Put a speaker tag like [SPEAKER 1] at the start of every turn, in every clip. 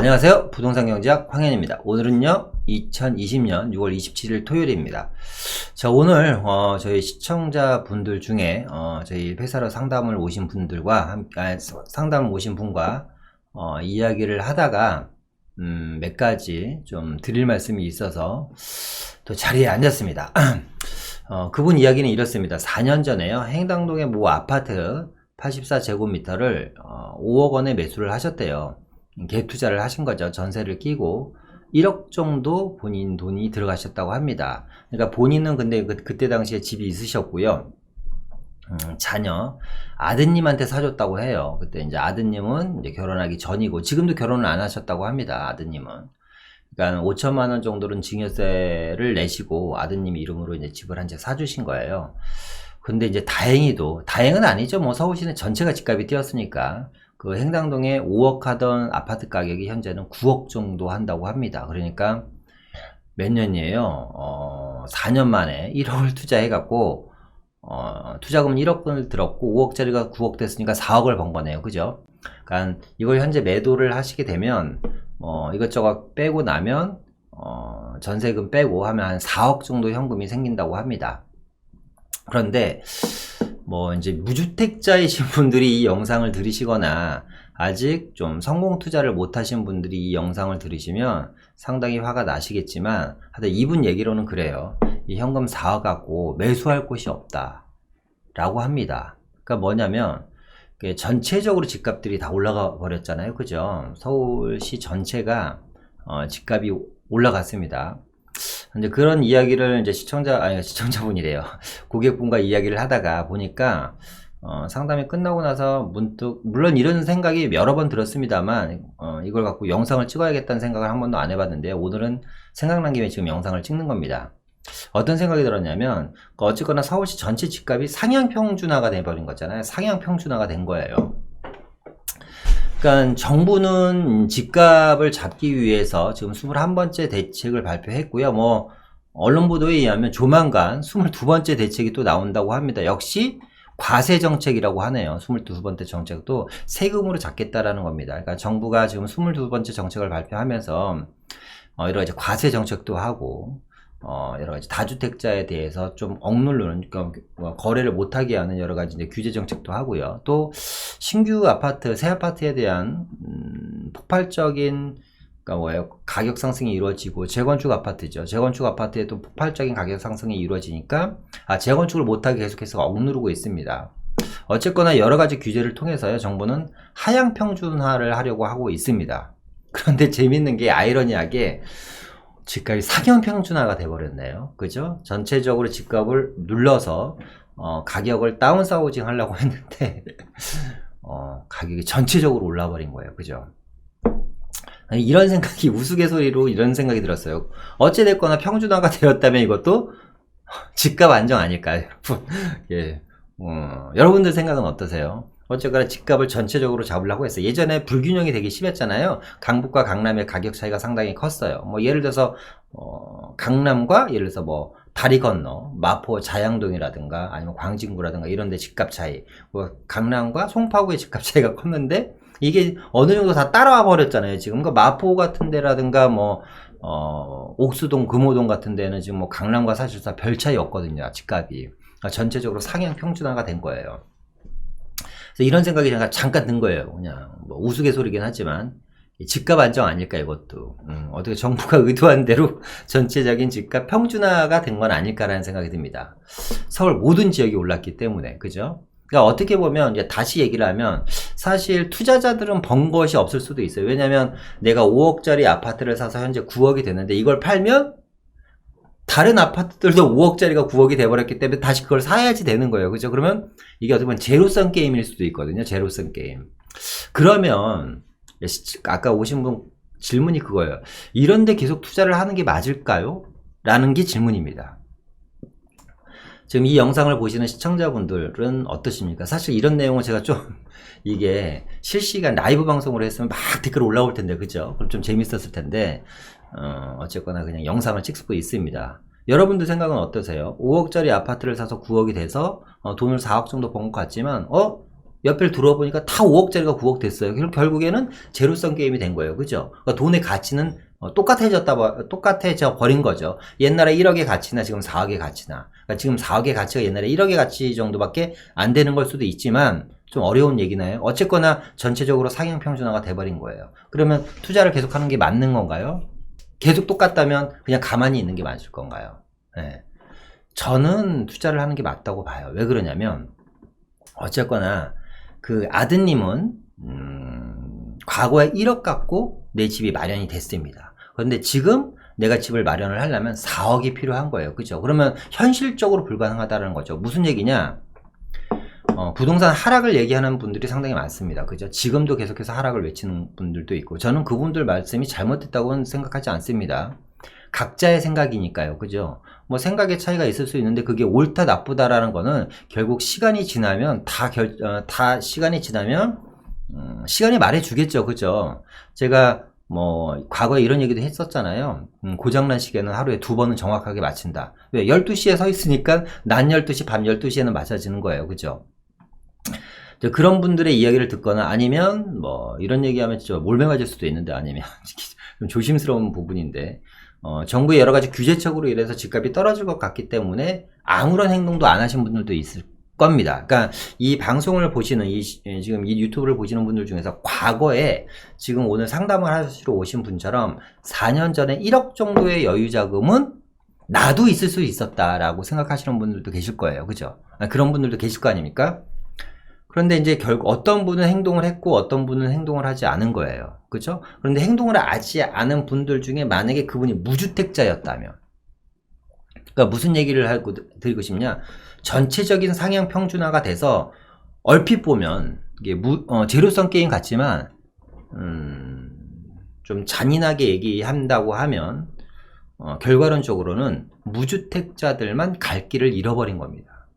[SPEAKER 1] 안녕하세요. 부동산 경제학 황현입니다. 오늘은요 2020년 6월 27일 토요일입니다. 자, 오늘 저희 시청자분들 중에 저희 회사로 상담을 오신 분들과 상담을 오신 분과 이야기를 하다가 몇 가지 좀 드릴 말씀이 있어서 또 자리에 앉았습니다. 그분 이야기는 이렇습니다. 4년 전에요, 행당동의 모 아파트 84제곱미터를 5억 원에 매수를 하셨대요. 갭 투자를 하신 거죠. 전세를 끼고 1억 정도 본인 돈이 들어가셨다고 합니다. 그러니까 본인은 근데 그때 당시에 집이 있으셨고요. 자녀 아드님한테 사줬다고 해요. 그때 이제 아드님은 이제 결혼하기 전이고, 지금도 결혼을 안 하셨다고 합니다. 아드님은. 그러니까 5천만 원 정도는 증여세를 내시고 아드님 이름으로 이제 집을 한 채 사주신 거예요. 근데 이제 다행은 아니죠. 뭐 서울시내 전체가 집값이 뛰었으니까. 그 행당동에 5억 하던 아파트 가격이 현재는 9억 정도 한다고 합니다. 그러니까 몇 년이에요? 4년 만에 1억을 투자해갖고, 투자금 1억을 들었고 5억짜리가 9억 됐으니까 4억을 번 거네요. 그죠? 그러니까 이걸 현재 매도를 하시게 되면, 이것저것 빼고 나면, 전세금 빼고 하면 한 4억 정도 현금이 생긴다고 합니다. 그런데, 이제 무주택자이신 분들이 이 영상을 들으시거나 아직 좀 성공 투자를 못 하신 분들이 이 영상을 들으시면 상당히 화가 나시겠지만, 하여튼 이분 얘기로는 그래요. 이 현금 4억 갖고 매수할 곳이 없다 라고 합니다. 그러니까 뭐냐면, 전체적으로 집값들이 다 올라가 버렸잖아요. 그죠? 서울시 전체가 집값이 올라갔습니다. 근데 그런 이야기를 이제 시청자분이래요. 고객분과 이야기를 하다가 보니까, 상담이 끝나고 나서 문득, 물론 이런 생각이 여러 번 들었습니다만, 이걸 갖고 영상을 찍어야겠다는 생각을 한 번도 안 해봤는데요. 오늘은 생각난 김에 지금 영상을 찍는 겁니다. 어떤 생각이 들었냐면, 어쨌거나 서울시 전체 집값이 상향 평준화가 돼버린 거잖아요. 상향 평준화가 된 거예요. 그러니까 정부는 집값을 잡기 위해서 지금 21번째 대책을 발표했고요. 언론 보도에 의하면 조만간 22번째 대책이 또 나온다고 합니다. 역시 과세 정책이라고 하네요. 22번째 정책도 세금으로 잡겠다라는 겁니다. 그러니까 정부가 지금 22번째 정책을 발표하면서 여러 가지 과세 정책도 하고, 여러 가지 다주택자에 대해서 좀 억누르는, 그러니까 거래를 못하게 하는 여러 가지 이제 규제 정책도 하고요. 또 신규 아파트, 새 아파트에 대한 폭발적인, 그러니까 가격 상승이 이루어지고, 재건축 아파트죠. 재건축 아파트에도 폭발적인 가격 상승이 이루어지니까 재건축을 못하게 계속해서 억누르고 있습니다. 어쨌거나 여러 가지 규제를 통해서요, 정부는 하향 평준화를 하려고 하고 있습니다. 그런데 재밌는 게, 아이러니하게 집값이 상향 평준화가 돼버렸네요. 그죠? 전체적으로 집값을 눌러서 가격을 다운사우징 하려고 했는데 가격이 전체적으로 올라버린 거예요. 그죠? 이런 생각이, 우스갯소리로 이런 생각이 들었어요. 어찌됐거나 평준화가 되었다면 이것도 집값 안정 아닐까요, 여러분? 예. 여러분들 생각은 어떠세요? 어쨌거나 집값을 전체적으로 잡으려고 했어요. 예전에 불균형이 되게 심했잖아요. 강북과 강남의 가격 차이가 상당히 컸어요. 예를 들어서 강남과 예를 들어서 다리 건너 마포 자양동이라든가 아니면 광진구라든가 이런 데 집값 차이, 강남과 송파구의 집값 차이가 컸는데 이게 어느 정도 다 따라와 버렸잖아요. 지금 마포 같은 데라든가 옥수동, 금호동 같은 데는 지금 강남과 사실상 별 차이 없거든요. 집값이. 전체적으로 상향 평준화가 된 거예요. 그래서 이런 생각이 잠깐 든 거예요. 그냥 우스갯소리긴 하지만 집값 안정 아닐까, 이것도. 어떻게 정부가 의도한 대로 전체적인 집값 평준화가 된 건 아닐까라는 생각이 듭니다. 서울 모든 지역이 올랐기 때문에. 그죠? 그러니까 어떻게 보면, 이제 다시 얘기를 하면, 사실 투자자들은 번 것이 없을 수도 있어요. 왜냐면 내가 5억짜리 아파트를 사서 현재 9억이 됐는데, 이걸 팔면 다른 아파트들도 5억짜리가 9억이 돼버렸기 때문에 다시 그걸 사야지 되는 거예요. 그죠? 그러면 이게 어떻게 보면 제로섬 게임일 수도 있거든요. 제로섬 게임. 그러면 아까 오신 분 질문이 그거예요. 이런데 계속 투자를 하는 게 맞을까요? 라는 게 질문입니다. 지금 이 영상을 보시는 시청자분들은 어떠십니까? 사실 이런 내용은 제가 좀, 이게 실시간 라이브 방송으로 했으면 막 댓글 올라올 텐데, 그죠? 그럼 좀 재밌었을 텐데, 어쨌거나 그냥 영상을 찍고 있습니다. 여러분들 생각은 어떠세요? 5억짜리 아파트를 사서 9억이 돼서 돈을 4억 정도 번 것 같지만, 옆에 들어보니까 다 5억짜리가 9억 됐어요. 결국에는 제로섬 게임이 된 거예요. 그죠? 그러니까 돈의 가치는 똑같아져 버린 거죠. 옛날에 1억의 가치나 지금 4억의 가치나. 그러니까 지금 4억의 가치가 옛날에 1억의 가치 정도밖에 안 되는 걸 수도 있지만 좀 어려운 얘기나요? 어쨌거나 전체적으로 상향 평준화가 돼버린 거예요. 그러면 투자를 계속하는 게 맞는 건가요? 계속 똑같다면 그냥 가만히 있는 게 맞을 건가요? 네. 저는 투자를 하는 게 맞다고 봐요. 왜 그러냐면 어쨌거나 그 아드님은 과거에 1억 갖고 내 집이 마련이 됐습니다. 그런데 지금 내가 집을 마련을 하려면 4억이 필요한 거예요. 그죠? 그러면 현실적으로 불가능하다는 거죠. 무슨 얘기냐? 부동산 하락을 얘기하는 분들이 상당히 많습니다. 그죠? 지금도 계속해서 하락을 외치는 분들도 있고, 저는 그분들 말씀이 잘못됐다고는 생각하지 않습니다. 각자의 생각이니까요. 그죠? 뭐 생각의 차이가 있을 수 있는데 그게 옳다 나쁘다라는 거는 결국 시간이 지나면 시간이 말해주겠죠. 그죠? 제가 뭐 과거에 이런 얘기도 했었잖아요. 고장난 시계는 하루에 2번은 정확하게 맞춘다. 왜? 12시에 서 있으니까 낮 12시, 밤 12시에는 맞춰지는 거예요. 그죠? 그런 분들의 이야기를 듣거나 아니면 뭐 이런 얘기하면 진짜 몰매 맞을 수도 있는데, 아니면 좀 조심스러운 부분인데 정부의 여러 가지 규제책으로 인해서 집값이 떨어질 것 같기 때문에 아무런 행동도 안 하신 분들도 있을 겁니다. 그러니까 이 방송을 보시는 지금 이 유튜브를 보시는 분들 중에서 과거에 지금 오늘 상담을 하시러 오신 분처럼 4년 전에 1억 정도의 여유 자금은 나도 있을 수 있었다라고 생각하시는 분들도 계실 거예요. 그죠? 그런 분들도 계실 거 아닙니까? 그런데 이제 결국 어떤 분은 행동을 했고 어떤 분은 행동을 하지 않은 거예요. 그죠? 그런데 행동을 하지 않은 분들 중에 만약에 그분이 무주택자였다면, 그러니까 무슨 얘기를 하고 드리고 싶냐? 전체적인 상향 평준화가 돼서 얼핏 보면 이게 제로섬 게임 같지만 좀 잔인하게 얘기한다고 하면 결과론적으로는 무주택자들만 갈 길을 잃어버린 겁니다.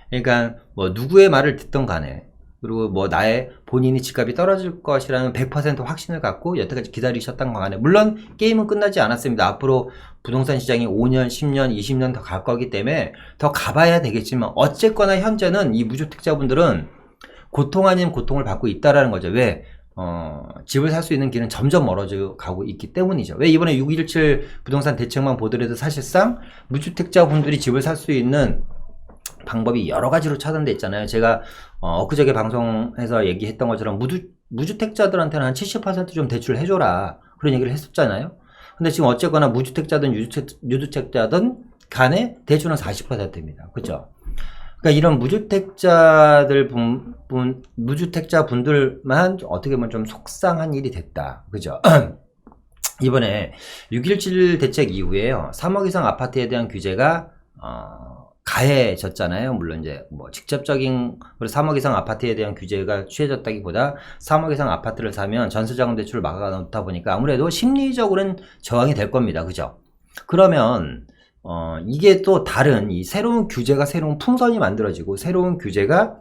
[SPEAKER 1] 그러니까 뭐 누구의 말을 듣던 간에, 그리고 뭐 나의 본인이 집값이 떨어질 것이라는 100% 확신을 갖고 여태까지 기다리셨던 간에, 물론 게임은 끝나지 않았습니다. 앞으로 부동산 시장이 5년, 10년, 20년 더 갈 거기 때문에 더 가봐야 되겠지만 어쨌거나 현재는 이 무주택자분들은 고통 아닌 고통을 받고 있다라는 거죠. 왜? 집을 살 수 있는 길은 점점 멀어져 가고 있기 때문이죠. 왜? 이번에 6.17 부동산 대책만 보더라도 사실상 무주택자분들이 집을 살 수 있는 방법이 여러 가지로 차단돼 있잖아요. 제가 엊그저께 방송에서 얘기했던 것처럼 무주택자들한테는 한 70% 좀 대출을 해줘라, 그런 얘기를 했었잖아요. 근데 지금 어쨌거나 무주택자든 유주택자든 간에 대출은 40%입니다. 그죠? 그러니까 이런 무주택자 분들만 어떻게 보면 좀 속상한 일이 됐다. 그죠? 이번에 6.17 대책 이후에요, 3억 이상 아파트에 대한 규제가 가해졌잖아요. 물론 이제 뭐 직접적인 3억 이상 아파트에 대한 규제가 취해졌다기보다 3억 이상 아파트를 사면 전세자금 대출을 막아놓다 보니까 아무래도 심리적으로는 저항이 될 겁니다. 그죠? 그러면 이게 또 다른 이 새로운 규제가, 새로운 풍선이 만들어지고 새로운 규제가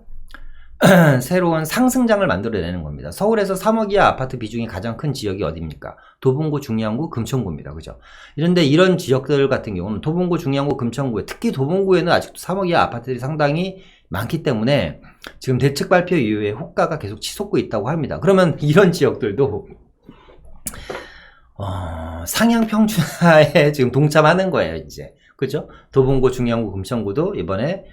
[SPEAKER 1] 새로운 상승장을 만들어내는 겁니다. 서울에서 3억 이하 아파트 비중이 가장 큰 지역이 어디입니까? 도봉구, 중량구, 금천구입니다. 그죠? 이런데 이런 지역들 같은 경우는 도봉구, 중량구, 금천구, 특히 도봉구에는 아직도 3억 이하 아파트들이 상당히 많기 때문에 지금 대책 발표 이후에 호가가 계속 치솟고 있다고 합니다. 그러면 이런 지역들도 상향 평준화에 지금 동참하는 거예요, 이제. 그죠? 도봉구, 중량구, 금천구도 이번에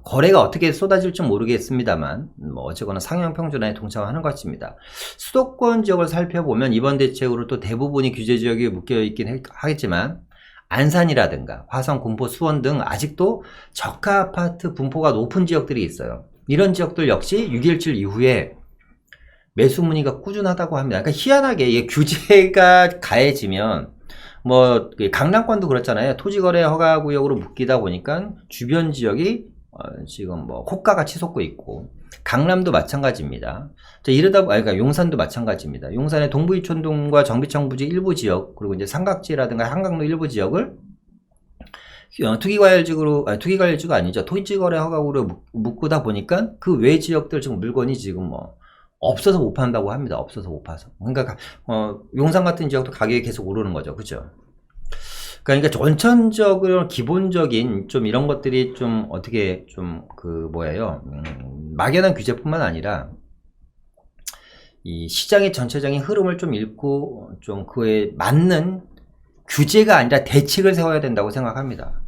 [SPEAKER 1] 거래가 어떻게 쏟아질지 모르겠습니다만 뭐 어쨌거나 상향 평준화에 동참하는 것 같습니다. 수도권 지역을 살펴보면 이번 대책으로 또 대부분이 규제 지역에 묶여 있긴 하겠지만 안산이라든가 화성, 군포, 수원 등 아직도 저가 아파트 분포가 높은 지역들이 있어요. 이런 지역들 역시 6.17 이후에 매수 문의가 꾸준하다고 합니다. 그러니까 희한하게 이게 규제가 가해지면, 뭐 강남권도 그렇잖아요. 토지거래 허가구역으로 묶이다 보니까 주변 지역이 지금 뭐 호가가 치솟고 있고, 강남도 마찬가지입니다. 그러니까 용산도 마찬가지입니다. 용산의 동부이촌동과 정비청 부지 일부 지역, 그리고 이제 삼각지라든가 한강로 일부 지역을 투기과열지구가 아니죠. 토지거래 허가구로 묶다 보니까 그 외 지역들 지금 물건이 지금 뭐 없어서 못 판다고 합니다. 없어서 못 파서. 그러니까 용산 같은 지역도 가격이 계속 오르는 거죠. 그죠? 그러니까 원천적으로 기본적인 좀 이런 것들이 좀 어떻게 좀 뭐예요? 막연한 규제뿐만 아니라 이 시장의 전체적인 흐름을 좀 읽고 좀 그에 맞는 규제가 아니라 대책을 세워야 된다고 생각합니다.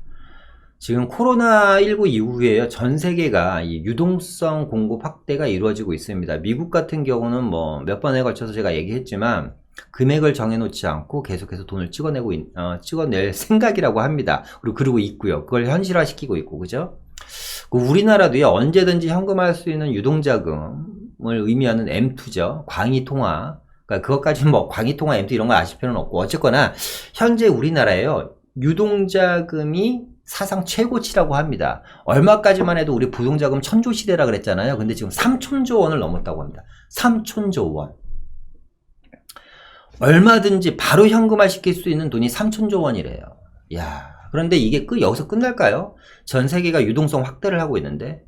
[SPEAKER 1] 지금 코로나19 이후에 전 세계가 이 유동성 공급 확대가 이루어지고 있습니다. 미국 같은 경우는 뭐 몇 번에 걸쳐서 제가 얘기했지만 금액을 정해놓지 않고 계속해서 돈을 찍어낼 생각이라고 합니다. 그리고 있고요. 그걸 현실화시키고 있고, 그죠? 우리나라도요, 언제든지 현금화할 수 있는 유동자금을 의미하는 M2죠. 광의통화. 그러니까 그것까지 뭐 광의통화 M2 이런 거 아실 필요는 없고, 어쨌거나 현재 우리나라에요, 유동자금이 사상 최고치라고 합니다. 얼마까지만 해도 우리 부동자금 천조 시대라 그랬잖아요. 근데 지금 3천조 원을 넘었다고 합니다. 3천조 원. 얼마든지 바로 현금화 시킬 수 있는 돈이 3천조 원이래요. 야, 그런데 이게 여기서 끝날까요? 전 세계가 유동성 확대를 하고 있는데,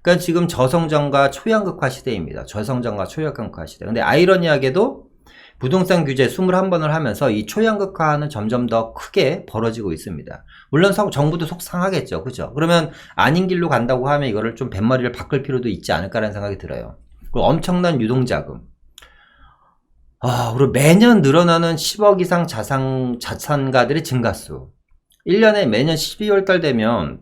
[SPEAKER 1] 그러니까 지금 저성장과 초양극화 시대입니다. 저성장과 초양극화 시대. 근데 아이러니하게도 부동산 규제 21번을 하면서 이 초양극화는 점점 더 크게 벌어지고 있습니다. 물론 정부도 속상하겠죠. 그죠? 그러면 아닌 길로 간다고 하면 이거를 좀 뱃머리를 바꿀 필요도 있지 않을까라는 생각이 들어요. 그리고 엄청난 유동자금. 그리고 매년 늘어나는 10억 이상 자산가들의 증가수. 1년에 매년 12월달 되면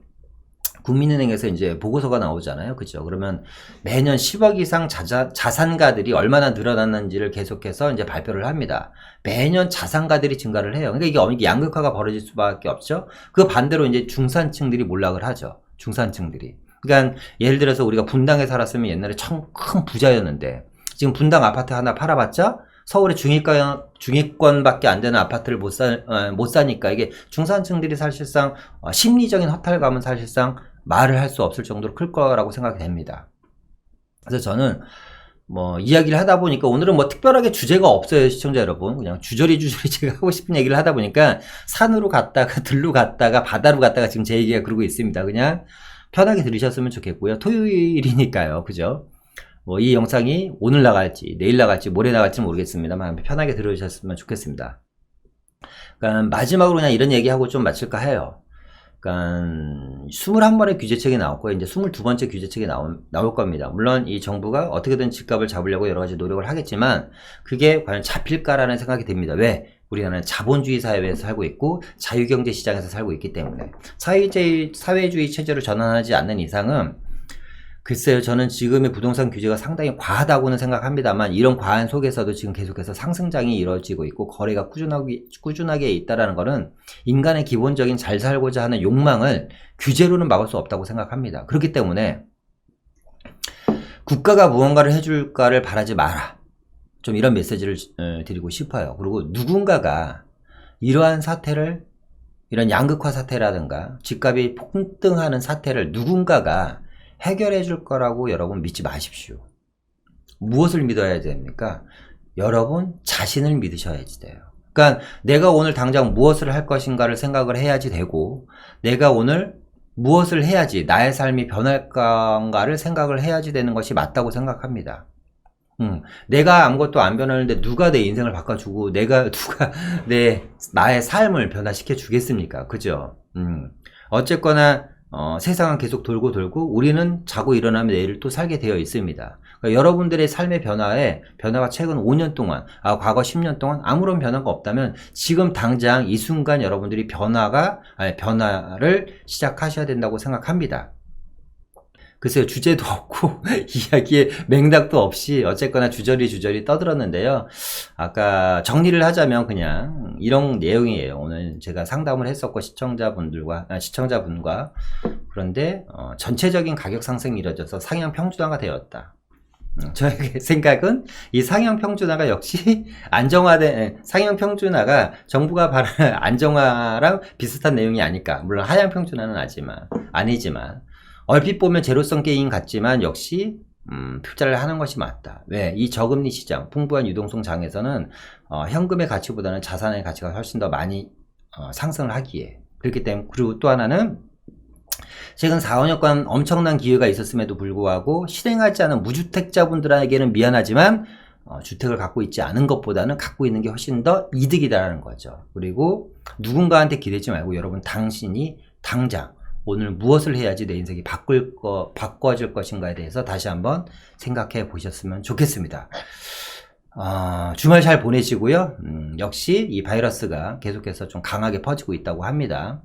[SPEAKER 1] 국민은행에서 이제 보고서가 나오잖아요. 그죠? 그러면 매년 10억 이상 자산가들이 얼마나 늘어났는지를 계속해서 이제 발표를 합니다. 매년 자산가들이 증가를 해요. 그러니까 이게 양극화가 벌어질 수밖에 없죠. 그 반대로 이제 중산층들이 몰락을 하죠. 중산층들이. 그러니까 예를 들어서 우리가 분당에 살았으면 옛날에 큰 부자였는데 지금 분당 아파트 하나 팔아봤자 서울의 중위권밖에 안 되는 아파트를 못 사니까 이게 중산층들이 사실상 심리적인 허탈감은 사실상 말을 할 수 없을 정도로 클 거라고 생각이 됩니다. 그래서 저는 뭐 이야기를 하다 보니까 오늘은 뭐 특별하게 주제가 없어요, 시청자 여러분. 그냥 주저리 제가 하고 싶은 얘기를 하다 보니까 산으로 갔다가 들로 갔다가 바다로 갔다가 지금 제 얘기가 그러고 있습니다. 그냥 편하게 들으셨으면 좋겠고요. 토요일이니까요, 그죠? 뭐 이 영상이 오늘 나갈지 내일 나갈지 모레 나갈지 모르겠습니다만 편하게 들으셨으면 좋겠습니다. 그러니까 마지막으로 그냥 이런 얘기하고 좀 마칠까 해요. 그러니까 21번의 규제책이 나왔고 이제 22번째 규제책이 나올 겁니다. 물론 이 정부가 어떻게든 집값을 잡으려고 여러 가지 노력을 하겠지만 그게 과연 잡힐까라는 생각이 듭니다. 왜? 우리나라는 자본주의 사회에서 살고 있고 자유경제 시장에서 살고 있기 때문에 사회주의 체제로 전환하지 않는 이상은 글쎄요, 저는 지금의 부동산 규제가 상당히 과하다고는 생각합니다만 이런 과한 속에서도 지금 계속해서 상승장이 이루어지고 있고 거래가 꾸준하게 있다는 것은 인간의 기본적인 잘 살고자 하는 욕망을 규제로는 막을 수 없다고 생각합니다. 그렇기 때문에 국가가 무언가를 해줄까를 바라지 마라. 좀 이런 메시지를 드리고 싶어요. 그리고 누군가가 이러한 사태를, 이런 양극화 사태라든가 집값이 폭등하는 사태를 누군가가 해결해 줄 거라고 여러분 믿지 마십시오. 무엇을 믿어야 됩니까? 여러분 자신을 믿으셔야지 돼요. 그러니까 내가 오늘 당장 무엇을 할 것인가를 생각을 해야지 되고 내가 오늘 무엇을 해야지 나의 삶이 변할 건가를 생각을 해야지 되는 것이 맞다고 생각합니다. 내가 아무것도 안 변하는데 누가 내 인생을 바꿔주고 누가 나의 삶을 변화시켜 주겠습니까? 그죠? 어쨌거나 세상은 계속 돌고 우리는 자고 일어나면 내일 또 살게 되어 있습니다. 그러니까 여러분들의 삶의 변화가 최근 5년 동안, 과거 10년 동안 아무런 변화가 없다면 지금 당장 이 순간 여러분들이 변화를 시작하셔야 된다고 생각합니다. 글쎄요, 주제도 없고 이야기에 맥락도 없이 어쨌거나 주저리 떠들었는데요. 아까 정리를 하자면 그냥 이런 내용이에요. 오늘 제가 상담을 했었고 시청자분과 그런데 전체적인 가격 상승이 이뤄져서 상향 평준화가 되었다. 저의 생각은 이 상향 평준화가 역시 상향 평준화가 정부가 바라는 안정화랑 비슷한 내용이 아닐까. 물론 하향 평준화는 아니지만 얼핏 보면 제로성 게임 같지만 역시 투자를 하는 것이 맞다. 왜? 이 저금리 시장, 풍부한 유동성 장에서는 현금의 가치보다는 자산의 가치가 훨씬 더 많이 상승을 하기에. 그렇기 때문에. 그리고 또 하나는 최근 4, 5년간 엄청난 기회가 있었음에도 불구하고 실행하지 않은 무주택자분들에게는 미안하지만 주택을 갖고 있지 않은 것보다는 갖고 있는 게 훨씬 더 이득이다라는 거죠. 그리고 누군가한테 기대지 말고 여러분 당신이 당장 오늘 무엇을 해야지 내 인생이 바꿔질 것인가에 대해서 다시 한번 생각해 보셨으면 좋겠습니다. 주말 잘 보내시고요. 역시 이 바이러스가 계속해서 좀 강하게 퍼지고 있다고 합니다.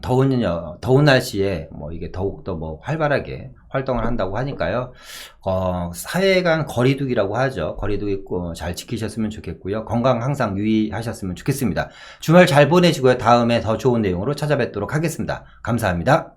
[SPEAKER 1] 더운 날씨에 뭐 이게 더욱더 뭐 활발하게 활동을 한다고 하니까요. 사회 간 거리두기라고 하죠. 거리두기 잘 지키셨으면 좋겠고요. 건강 항상 유의하셨으면 좋겠습니다. 주말 잘 보내시고요. 다음에 더 좋은 내용으로 찾아뵙도록 하겠습니다. 감사합니다.